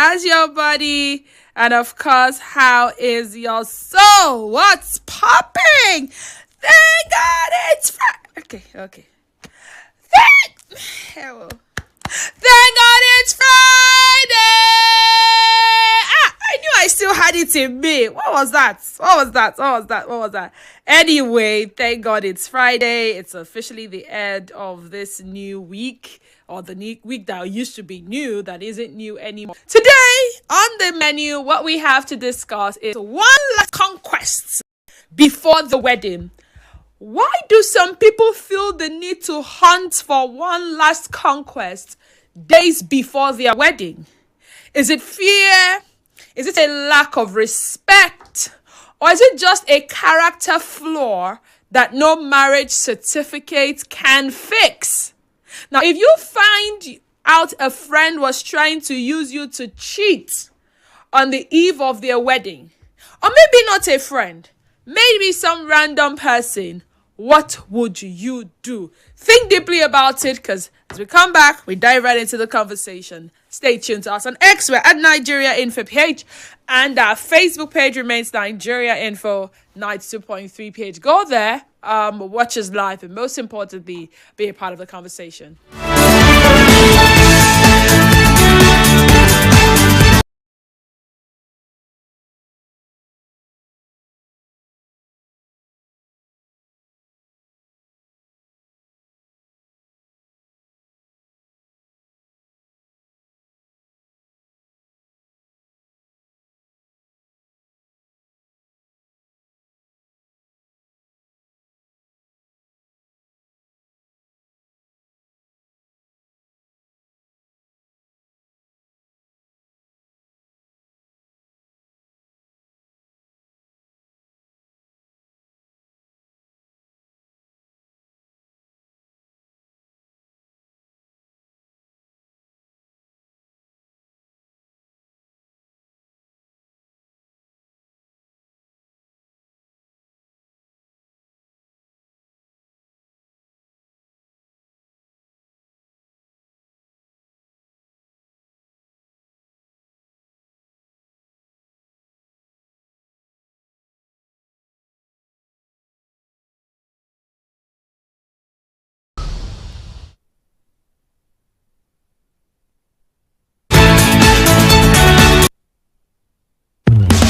How's your body? And of course, how is your soul? What's popping? Thank God it's Friday. Okay. Thank God it's Friday. I knew I still had it in me. What was that? Anyway, thank God it's Friday. It's officially the end of this new week, or the new week that used to be new, that isn't new anymore. Today, on the menu, what we have to discuss is one last conquest before the wedding. Why do some people feel the need to hunt for one last conquest days before their wedding? Is it fear? Is it a lack of respect? Or is it just a character flaw that no marriage certificate can fix? Now, if you find out a friend was trying to use you to cheat on the eve of their wedding, or maybe not a friend, maybe some random person, what would you do? Think deeply about it, because as we come back, we dive right into the conversation. Stay tuned to us on X. We're at Nigeria Info page, and our Facebook page remains Nigeria Info 92.3 page. Go there, watch us live, and most importantly, be a part of the conversation.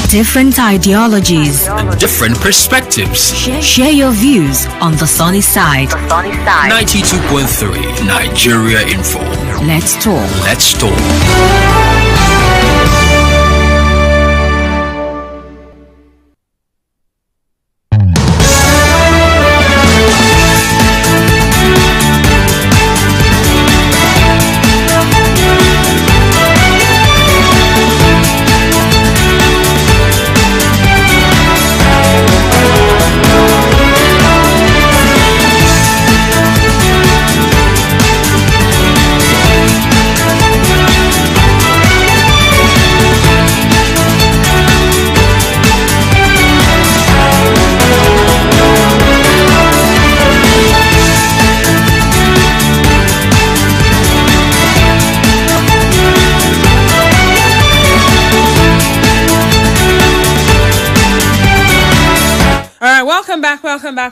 Different ideologies and different perspectives. Share your views on the sunny side. 92.3 Nigeria Info. Let's talk.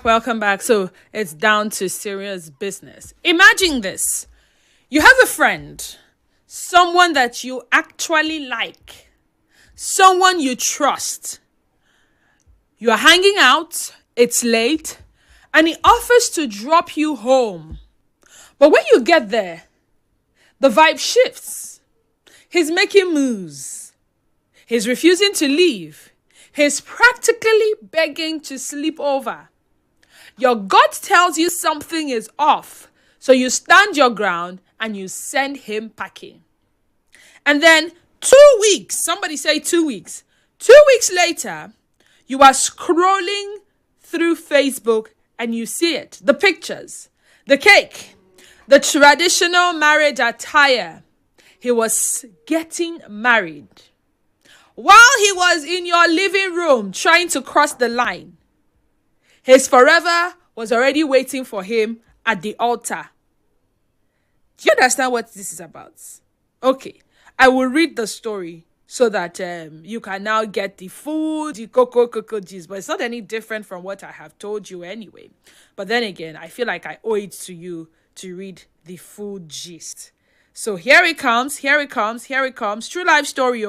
Welcome back. So it's down to serious business. Imagine this. You have a friend, someone that you actually like, someone you trust. You are hanging out, it's late, and he offers to drop you home. But when you get there, the vibe shifts. He's making moves. He's refusing to leave. He's practically begging to sleep over. Your gut tells you something is off, so you stand your ground and you send him packing. And then 2 weeks, somebody say 2 weeks. 2 weeks later, you are scrolling through Facebook and you see it. The pictures, the cake, the traditional marriage attire. He was getting married. While he was in your living room trying to cross the line, his forever was already waiting for him at the altar. Do you understand what this is about? Okay. I will read the story so that you can now get the food, the cocoa gist. But it's not any different from what I have told you anyway. But then again, I feel like I owe it to you to read the food gist. So here it comes. True life story.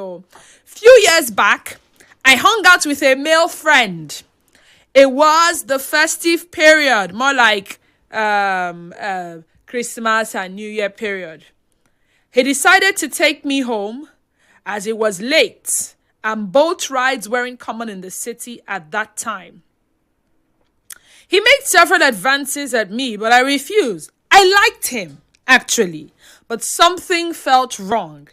Few years back, I hung out with a male friend. It was the festive period, more like Christmas and New Year period. He decided to take me home as it was late and boat rides weren't common in the city at that time. He made several advances at me, but I refused. I liked him, actually, but something felt wrong.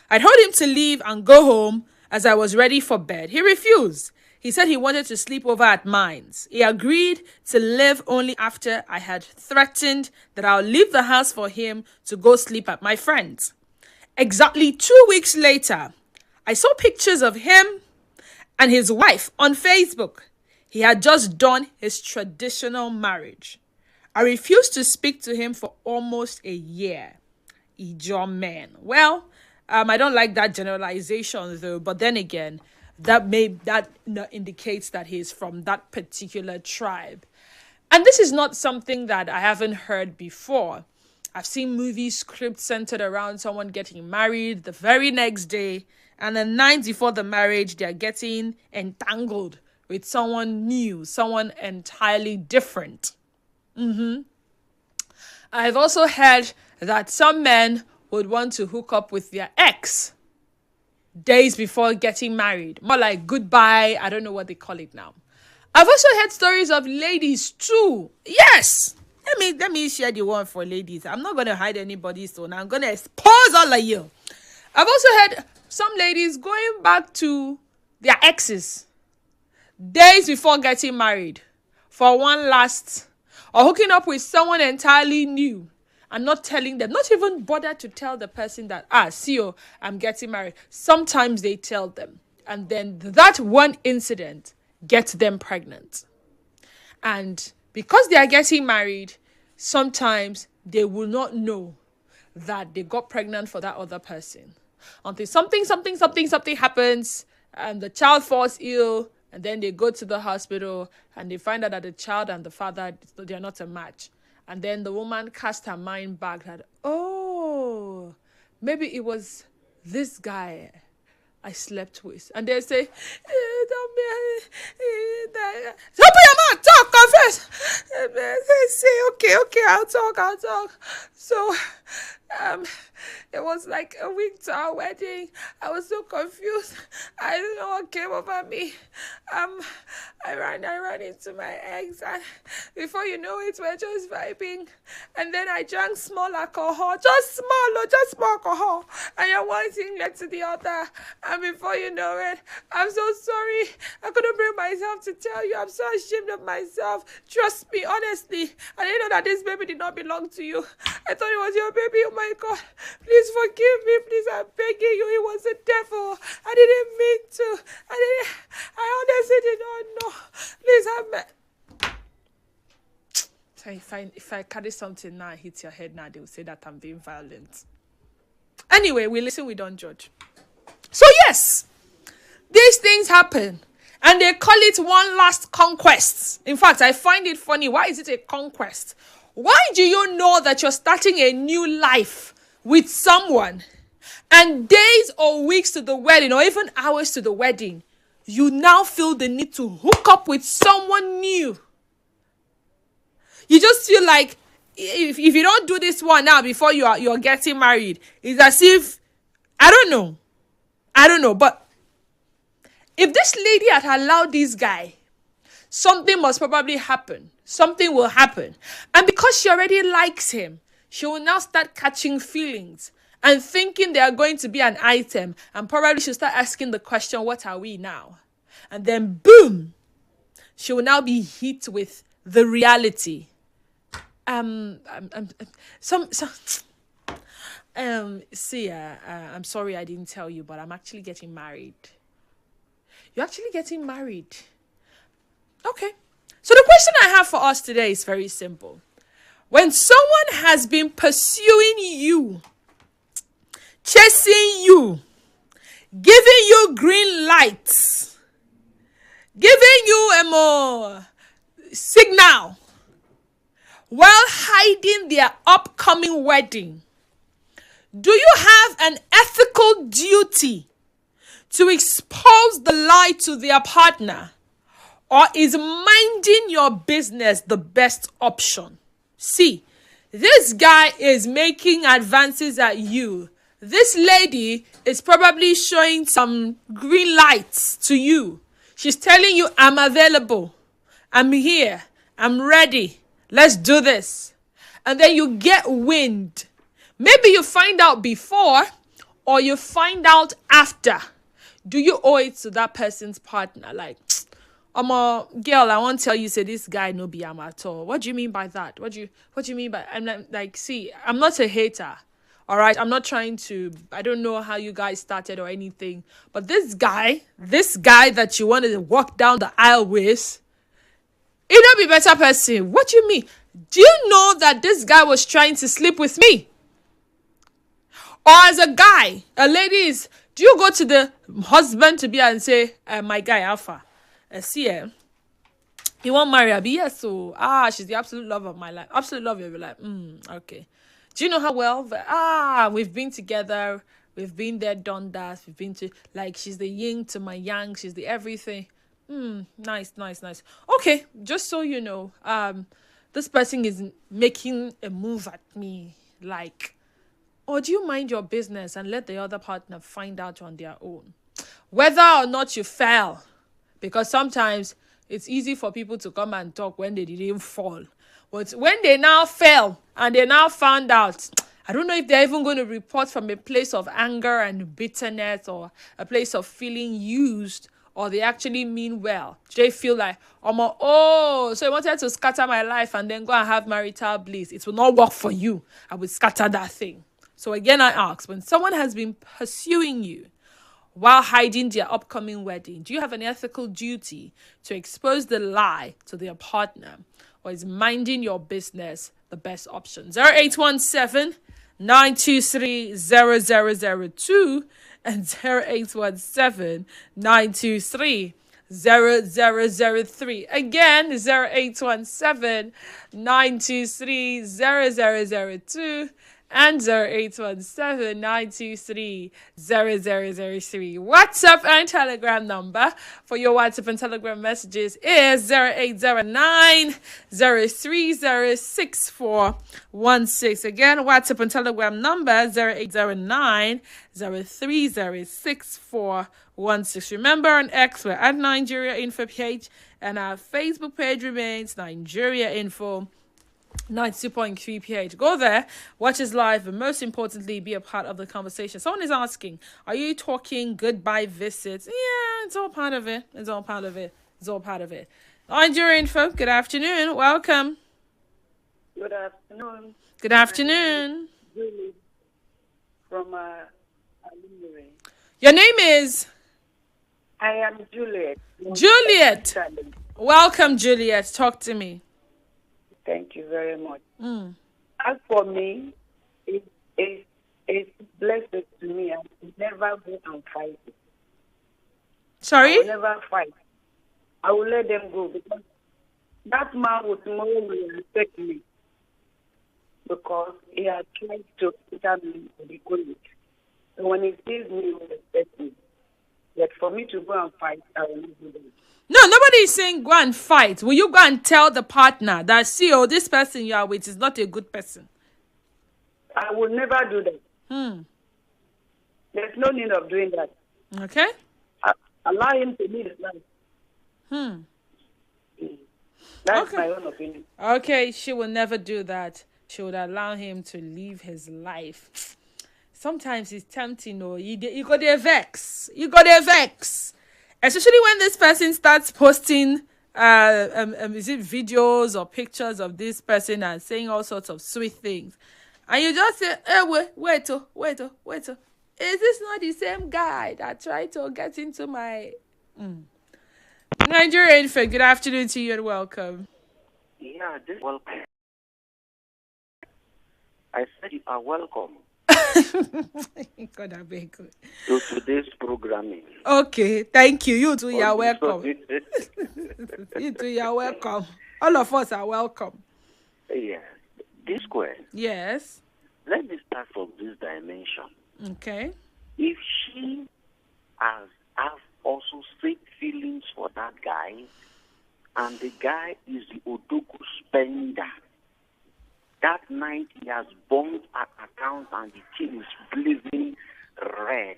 I told him to leave and go home as I was ready for bed. He refused. He said he wanted to sleep over at mine's. He agreed to leave only after I had threatened that I'll leave the house for him to go sleep at my friend's. Exactly 2 weeks later, I saw pictures of him and his wife on Facebook. He had just done his traditional marriage. I refused to speak to him for almost a year. Ijo man. Well, I don't like that generalization though, but then again, that indicates that he's from that particular tribe. And this is not something that I haven't heard before. I've seen movie scripts centered around someone getting married the very next day, and the night before the marriage, they're getting entangled with someone new, someone entirely different. I've also heard that some men would want to hook up with their ex days before getting married. More like goodbye. I don't know what they call it now. I've also heard stories of ladies too. Yes. Let me share the one for ladies. I'm not going to hide anybody's so now I'm going to expose all of you. I've also heard some ladies going back to their exes days before getting married for one last, or hooking up with someone entirely new and not telling them, not even bother to tell the person that, I'm getting married. Sometimes they tell them, and then that one incident gets them pregnant. And because they are getting married, sometimes they will not know that they got pregnant for that other person until something happens and the child falls ill, and then they go to the hospital and they find out that the child and the father, they're not a match. And then the woman cast her mind back that, maybe it was this guy I slept with. And they say, don't be, open your mouth, talk, confess. They say, okay, I'll talk. So, it was like a week to our wedding. I was so confused. I didn't know what came over me. I ran into my ex, and before you know it, we're just vibing. And then I drank small alcohol, just small alcohol. And you're one thing led to the other. And before you know it, I'm so sorry. I couldn't bring myself to tell you. I'm so ashamed of myself. Trust me, honestly. I didn't know that this baby did not belong to you. I thought it was your baby. Oh my God. Please forgive me. Please, I'm begging you. It was a devil. I didn't mean to. I honestly did not know. Please have me. So if I carry something now, hit your head now, they will say that I'm being violent. Anyway, we listen, we don't judge. So yes, these things happen. And they call it one last conquest. In fact, I find it funny. Why is it a conquest? Why do you know that you're starting a new life with someone, and days or weeks to the wedding, or even hours to the wedding, you now feel the need to hook up with someone new? You just feel like if you don't do this one now before you're getting married, it's as if, I don't know, but if this lady had allowed this guy, something must probably happen. Something will happen. And because she already likes him, she will now start catching feelings and thinking they are going to be an item. And probably she'll start asking the question, what are we now? And then boom, she will now be hit with the reality. I'm sorry I didn't tell you, but I'm actually getting married. You're actually getting married. Okay. So the question I have for us today is very simple. When someone has been pursuing you, chasing you, giving you green lights, giving you a more signal while hiding their upcoming wedding. Do you have an ethical duty to expose the lie to their partner? Or is minding your business the best option? See, this guy is making advances at you. This lady is probably showing some green lights to you. She's telling you, I'm available. I'm here. I'm ready. Let's do this. And then you get wind. Maybe you find out before or you find out after. Do you owe it to that person's partner? Like, I'm a girl, I won't tell you, say this guy no be am at all. What do you mean by that? What do you mean by, I'm like, see, I'm not a hater. All right, I'm not trying to, I don't know how you guys started or anything. But this guy that you wanted to walk down the aisle with, he don't be better person. What do you mean? Do you know that this guy was trying to sleep with me? Or as a guy, a lady is, do you go to the husband to be and say, my guy, Alpha, see, you want marry Abby? Yes, so, she's the absolute love of my life. Absolute love of your life. Okay. Do you know how well? We've been together. We've been there, done that. We've been to, like, she's the yin to my yang. She's the everything. Nice. Okay, just so you know, this person is making a move at me, like, or do you mind your business and let the other partner find out on their own? Whether or not you fell, because sometimes it's easy for people to come and talk when they didn't fall. But when they now fell and they now found out, I don't know if they're even going to report from a place of anger and bitterness or a place of feeling used, or they actually mean well. They feel like, so you wanted to scatter my life and then go and have marital bliss. It will not work for you. I will scatter that thing. So again, I ask, when someone has been pursuing you while hiding their upcoming wedding, do you have an ethical duty to expose the lie to their partner? Or is minding your business the best option? 0817-923-0002 and 0817-923-0003. Again, 0817-923-0002 and 0817-923-0003. WhatsApp and Telegram number for your WhatsApp and Telegram messages is 0809-030-6416. Again, WhatsApp and Telegram number 0809-030-6416. Remember, on X, we're at Nigeria Info page, and our Facebook page remains Nigeria Info 92.3 pH. Go there, watch us live, and most importantly, be a part of the conversation. Someone is asking, are you talking goodbye visits? Yeah, it's all part of it. Nigeria Info, good afternoon. Welcome. Good afternoon. Good afternoon. Julie from Alumere. Your name is? I am Juliet. Juliet. Welcome, Juliet. Talk to me. Thank you very much. As for me, it's blessed to me. I will never go and fight it. Sorry? I will never fight. I will let them go, because that man will tomorrow will respect me, because he has tried to enter me to be good. So when he sees me, he will respect me. But for me to go and fight, I will not do that. No, nobody is saying go and fight. Will you go and tell the partner that, see, this person you are with is not a good person? I will never do that. There's no need of doing that. Okay. Allow him to lead his life. That's my own opinion. Okay, she will never do that. She would allow him to live his life. Sometimes it's tempting, you got to vex. Especially when this person starts posting is it videos or pictures of this person and saying all sorts of sweet things. And you just say, hey, wait. Is this not the same guy that tried to get into my... Nigeria Info, good afternoon to you and welcome. Yeah, welcome. I said you are welcome. God, I beg you. to today's programming. Okay, thank you. You too, you're On the welcome. You too, you're welcome. All of us are welcome. Yeah. This square. Yes. Let me start from this dimension. Okay. If she has also sweet feelings for that guy, and the guy is the Odoku spender, that night he has bombed an account and the thing is blazing red,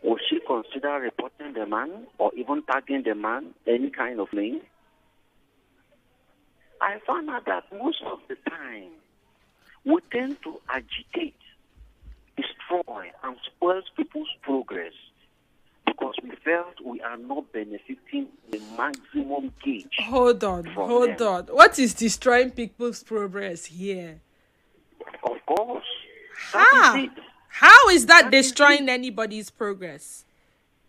will she consider reporting the man or even tagging the man any kind of name? I found out that most of the time we tend to agitate, destroy, and spoil people's progress because we felt we are not benefiting the maximum gauge. Hold on. What is destroying people's progress here? Of course. How is that destroying anybody's progress?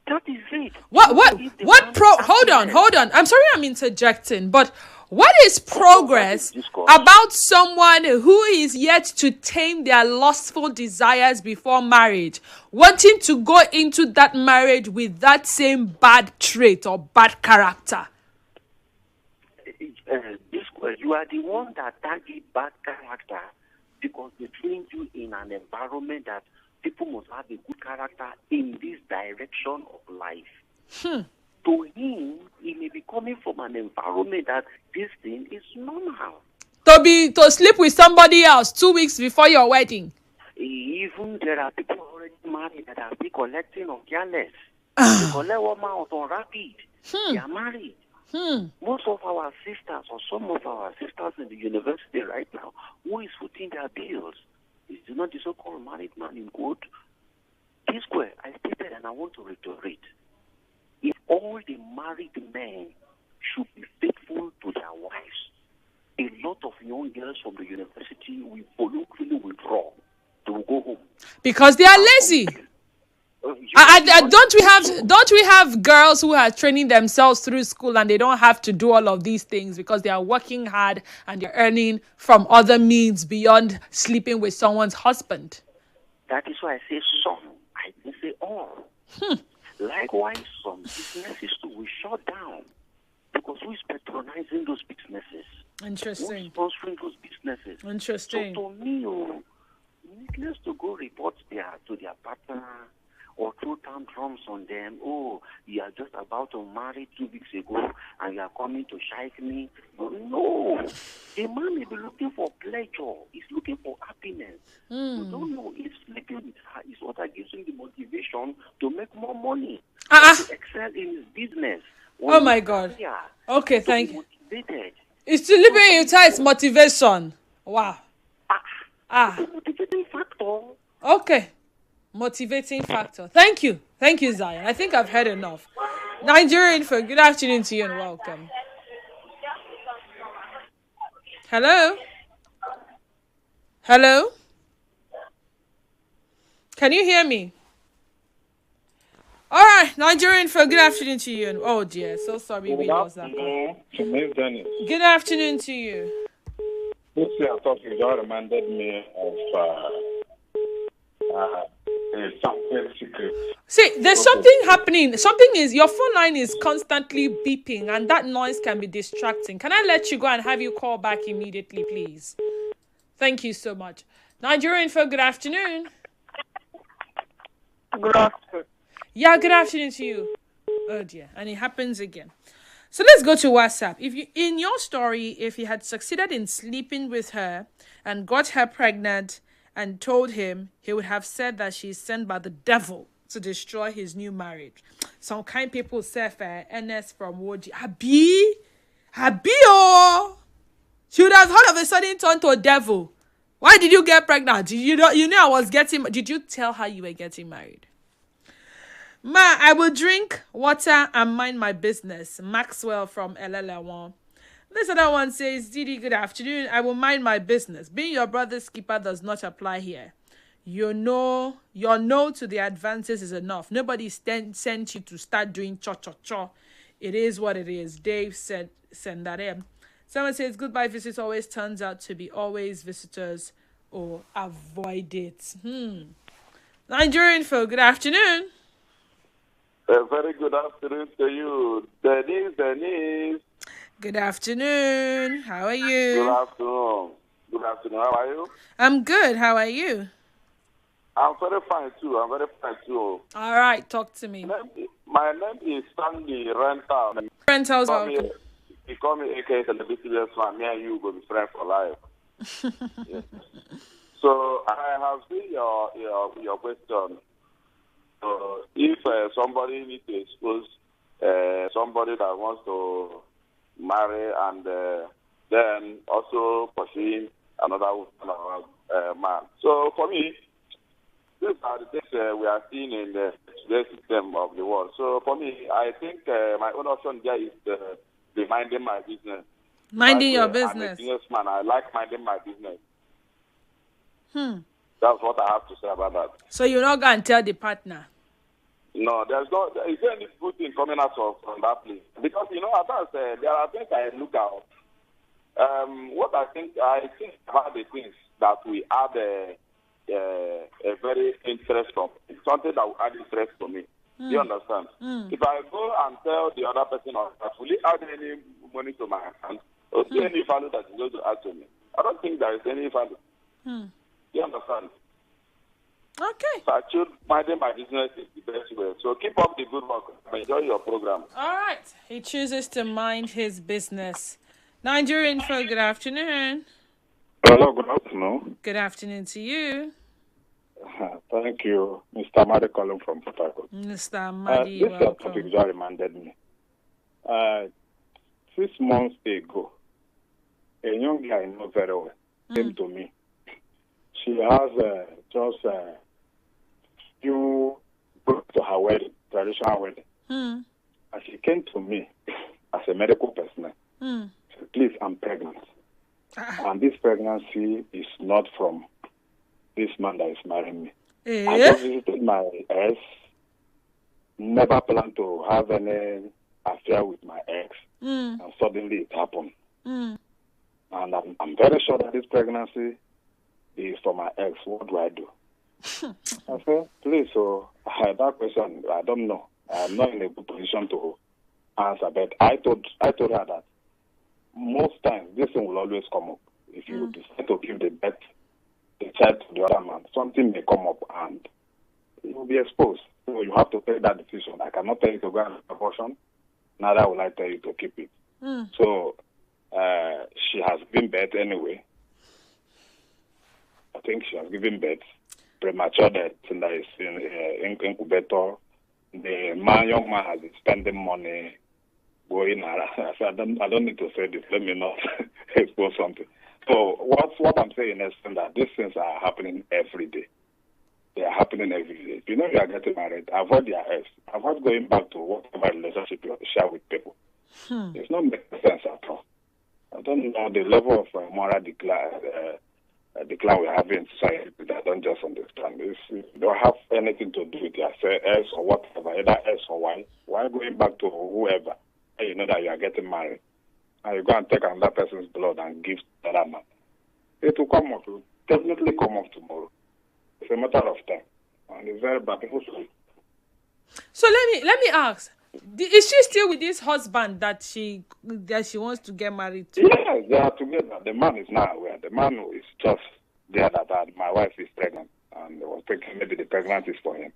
That is it. Hold on. I'm sorry I'm interjecting, but what is progress about someone who is yet to tame their lustful desires before marriage, wanting to go into that marriage with that same bad trait or bad character? You are the one that target bad character because they trained you in an environment that people must have a good character in this direction of life. To him, he may be coming from an environment that this thing is normal. To sleep with somebody else 2 weeks before your wedding. Even there are people already married that are still collecting on careless. They collect 1 month on rapid. They are married. Most of our sisters or some of our sisters in the university right now, who is footing their bills? Is not the so-called married man in quote? This square, I stated and I want to reiterate. If all the married men should be faithful to their wives, a lot of young girls from the university will voluntarily withdraw. They will go home. Because they are lazy. Don't we have girls who are training themselves through school and they don't have to do all of these things because they are working hard and they're earning from other means beyond sleeping with someone's husband? That is why I say some. I didn't say all. Likewise, some businesses too will shut down because who is patronizing those businesses? Interesting. Who is sponsoring those businesses? Interesting. So to me, needless to go report to their partner or throw tantrums on them. Oh, you are just about to marry 2 weeks ago and you are coming to shake me. No. A man may be looking for pleasure. He's looking for happiness. You don't know if sleeping with her is what gives him the motivation to make more money. To excel in his business. Oh my God. Okay, thank you. Motivated. It's sleeping with her is motivation. Wow. It's a motivating factor. Okay. Motivating factor. Thank you, Zion. I think I've heard enough. Nigerian Info, good afternoon to you and welcome. Hello? Can you hear me? All right, Nigerian Info, good afternoon to you. Oh dear, so sorry we lost that. Denise Dennis. Good afternoon to you. This year I thought you just reminded me of See, there's something happening. Something is, your phone line is constantly beeping and that noise can be distracting. Can I let you go and have you call back immediately, please? Thank you so much. Nigerian Info, good afternoon. Good afternoon. Yeah, good afternoon to you. Oh dear, and it happens again. So let's go to WhatsApp. If you, in your story, if he had succeeded in sleeping with her and got her pregnant and told him, he would have said that she's sent by the devil to destroy his new marriage. Some kind people say, NS from Woji, Abi, oh, she would have all of a sudden turned to a devil. Why did you get pregnant? You knew I was getting, did you tell her you were getting married? Ma, I will drink water and mind my business. Maxwell from LL1. This other one says, Didi, good afternoon. I will mind my business. Being your brother's keeper does not apply here. Your no to the advances is enough. Nobody sent you to start doing cho-cho-cho. It is what it is. Dave said, send that in. Someone says, goodbye visitors always turns out to be always visitors or avoid it? Nigerian folk, good afternoon. A very good afternoon to you, Denise. Good afternoon. How are Good you? afternoon. Good afternoon. How are you? I'm good. How are you? I'm very fine too. All right, talk to me. My name is Stanley Rental. Rentals welcome. He call me AK Celebrity Fan. Me and you will be friends for life. Yes. So I have seen your question. So if somebody needs to expose somebody that wants to marry and then also pursuing another man. So for me, these are the things we are seeing in the today's system of the world. So for me, I think my own option there is be minding my business. Minding your I'm a business. businessman. I like minding my business. That's what I have to say about that. So you're not going to tell the partner? No, is there any good thing coming out from that place? Because, at times, there are things I look out. What I think about the things that we add a very interest from, it's something that will add interest to me. Do you understand? If I go and tell the other person, will it add any money to my account? Or is there any value that is going to add to me? I don't think there is any value. Do you understand? Okay. So I choose minding my business is the best way. So keep up the good work. Enjoy your program. All right. He chooses to mind his business. Nigerian folk, good afternoon. Hello, good afternoon. Good afternoon to you. Thank you, Mr. Madi calling from Port Harcourt. Mr. Madi, this welcome. topic just reminded me. 6 months ago, a young guy I know very well came to me. She has just few books to her wedding, traditional wedding. And she came to me as a medical personnel. Said, please, I'm pregnant. And this pregnancy is not from this man that is marrying me. I just visited my ex, never planned to have any affair with my ex, and suddenly it happened. And I'm very sure that this pregnancy is for my ex. What do I do? I said, please, so that question, I don't know. I'm not in a good position to answer, but I told her that most times this thing will always come up. If you decide to give the child to the other man, something may come up and it will be exposed. So you have to take that decision. I cannot tell you to go and have abortion, neither will I tell you to keep it. So she has given birth anyway. I think she has given birth. Premature death in the incubator. The young man has been spending money going around. I don't need to say this. Let me not expose something. So what I'm saying is that these things are happening every day. They are happening every day. If you know you are getting married, avoid your ex. Avoid going back to whatever relationship you share with people. It's not making sense at all. I don't know the level of moral decline we're having in society that I don't just understand. It don't have anything to do with your ex or whatever, either X or Y. Why going back to whoever and you know that you are getting married? And you go and take another person's blood and give to that man. It will come up. It will definitely come up tomorrow. It's a matter of time. And it's very bad. So let me ask. Is she still with this husband that she wants to get married to? Yes, they are together. The man is not aware. The man is just there that my wife is pregnant and was thinking maybe the pregnancy is for him.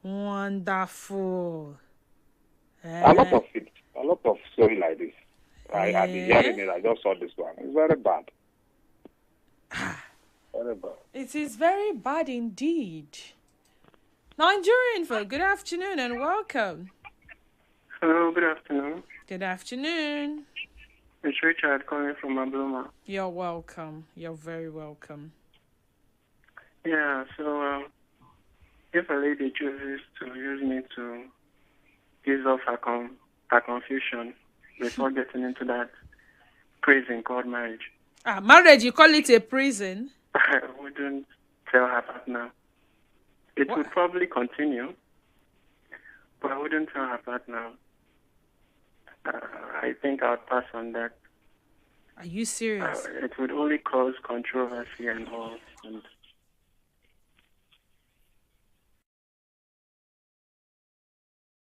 Wonderful. A lot of story like this. I've been hearing it. I just saw this one. It's very bad. Very bad. It is very bad indeed. Nigerian folk, good afternoon and welcome. Hello, good afternoon. Good afternoon. It's Richard calling from Abloma. You're welcome. You're very welcome. Yeah, so if a lady chooses to use me to ease off her confusion before getting into that prison called marriage. Marriage, you call it a prison? I wouldn't tell her partner. It would probably continue, but I wouldn't tell her partner. I think I would pass on that. Are you serious? It would only cause controversy and all. And